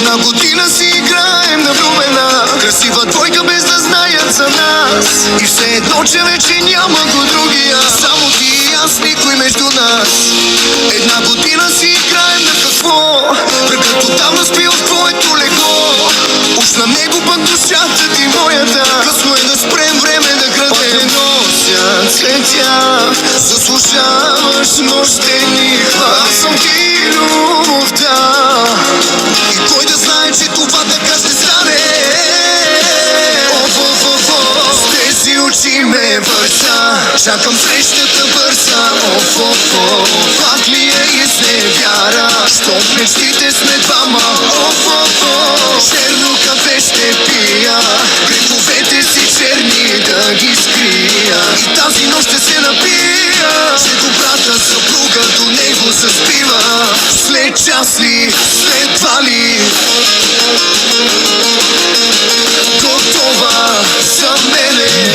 Една година си играем на влюбена, красива двойка без да знаят за нас. И все едно, че вече няма го другия, само ти и аз, никой между нас. Една година си играем на какво? Врагът отдавна спи в твоето легло. Уж на него пък душата ти моята. Късно е да спрем, време да градем. Носят цветя, заслужаваш нощени хвали. Аз съм ти любовта. И кой да знае, че това така ще стане. С тези очи ме върза, чакам срещата бърза. Пак ли е изневяра, щом мечтите сме двама. Черно кафе ще пия, греховете си черни да ги скрия. И тази нощ ще се напия, че добрата съпруга до него заспива. След час ли, след два ли, готова за мене.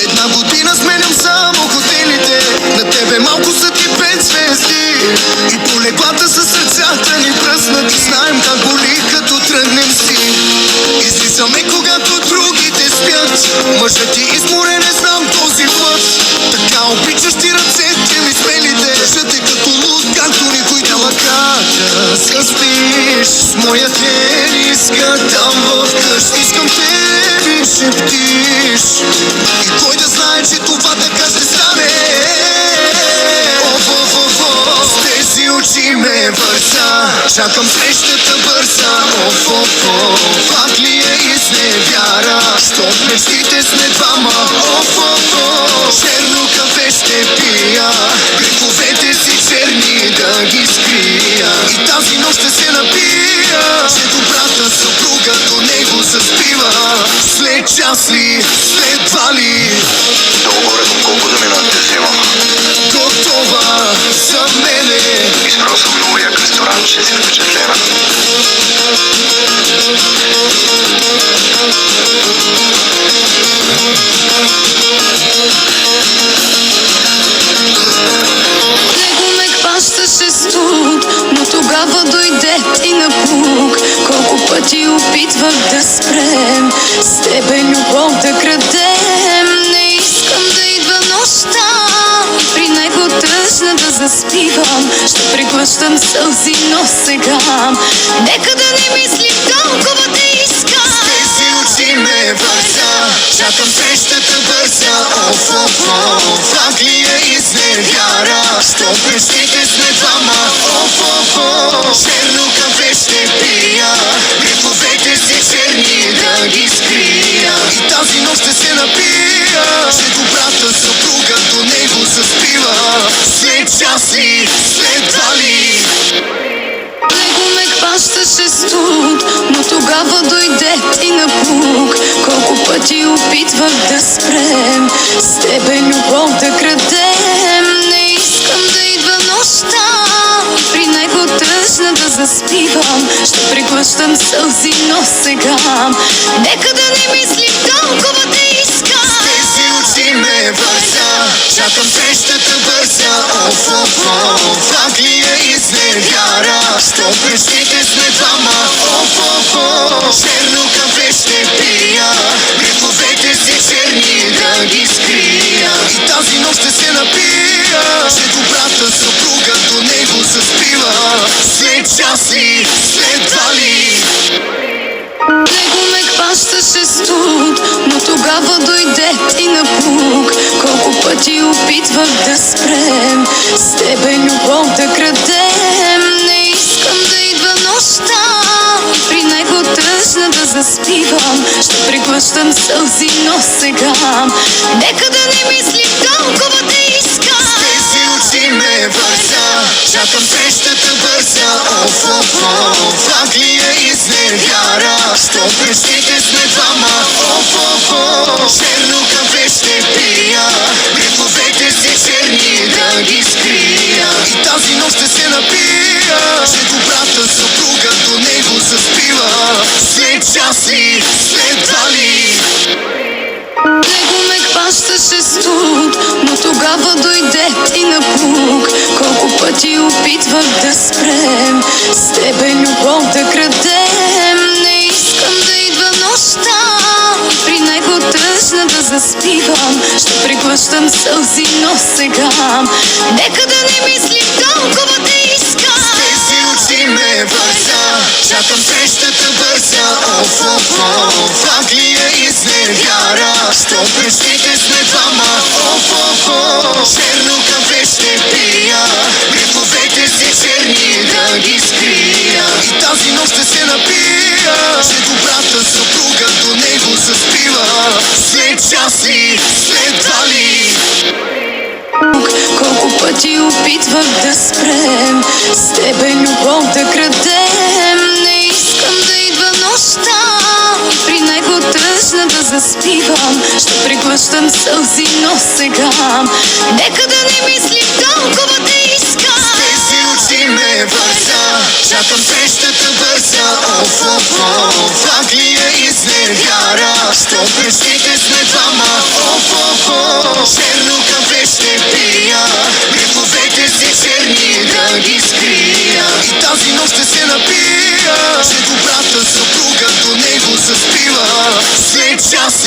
Една година сменям само хотелите, на тебе малко са ти 5 звезди. И по леглата със сърцата ни пръснати, знаем как боли като тръгнем си. Излизаме когато другите спят, мъжът ти изморен, не знам този път. Така обичаш ти ръцете ми смелите, държа те като луд, както никой няма как да спиш. С моя тениска там в къщи, искам те ми шептиш. И кой да знае, че това така ще стане. С тези очи ме върза, чакам срещата бърза. Пак ли е изневяра, щом мечтите сме двама. Черно кафе ще пия, греховете си черни да ги скрия. И тази нощ ще се напия, че добрата съпруга до него заспива. След час ли, след два ли, Долу-горе към колко за минути взима? готова за мене. Избрал съм много як ресторант, ще си впечатлена. Него ме хващаше студ, но тогава дойде и напук. Колко пъти опитвах да спрем, с тебе любов да крадем. Не искам да идва нощта, при него тъжна да заспивам. Ще преглъщам сълзи, но сега нека да не мислим, толкова да искам. С тези очи ме върза, чакам срещата бърза. Пак ли е изневяра, щом мечтите сме двама. Черно кафе ще пия, греховете си черни да ги скрия. И тази нощ ще се напия, че добрата съпруга до него заспива. След час ли, след два ли, Него ме хващаше студ, но тогава дойде и напук. Колко пъти опитвах да спрем, с тебе любов да крадем. Не искам да идва нощта, при него тъжна да заспивам. Ще преглъщам сълзи, но сега нека да не мислим, толкова да искам. с тези очи ме върза, чакам срещата бърза. Пак ли е изневяра, щом мечтите сме двама. Черно кафе ще пия, греховете си черни да ги скрия. И тази нощ ще се напия, че добрата съпруга до него заспива. След час ли, след два ли, Него ме хващаше студ, но тогава дойде и напук. Колко пъти опитвах да спрем, с тебе любов да крадем. Не искам да идва нощта, при него тъжна да заспивам. Ще преглъщам сълзи, но сега нека да не мислим, толкова да искам. с тези очи ме върза, чакам срещата бърза. Пак ли е изневяра, щом мечтите сме двама. Черно кафе ще пия, греховете си черни да ги скрия. И тази нощ ще се напия, че добрата съпруга до него заспива. След часи, след 2 ли. Него ме хващаше студ, но тогава дойде ти напук. Колко пъти опитвах да спрем, с тебе любов да крадем. Не искам да идва нощта, при него тъжна да заспивам. Ще преглъщам сълзи, но сега нека да не мислим толкова да искам. С тези очи ме върза, чакам срещата бърза. Оф, оф, оф, пак ли е изневяра? Що мечтите сме двама? Оф, оф, оф, черно кафе ще пия, греховете си черни да ги скрия. И тази нощ ще се напия, че добрата съпруга до него заспива. След часи, след 2 ли. Колко пъти опитвах да спрем, с тебе любов да крадем. Не искам да идва нощта, при него тъжна да заспивам. Ще преглъщам сълзи, но сега нека да не мислим толкова да искам. С тези очи ме върза, чакам срещата бърза. Оф, оф, оф, пак ли е изневяра? Що мечтите сме двама? Оф, оф, оф, черно кафе ще пия, греховете си черни да ги скрия. И тази нощ ще се напия, че добрата съпруга до него заспива. След часи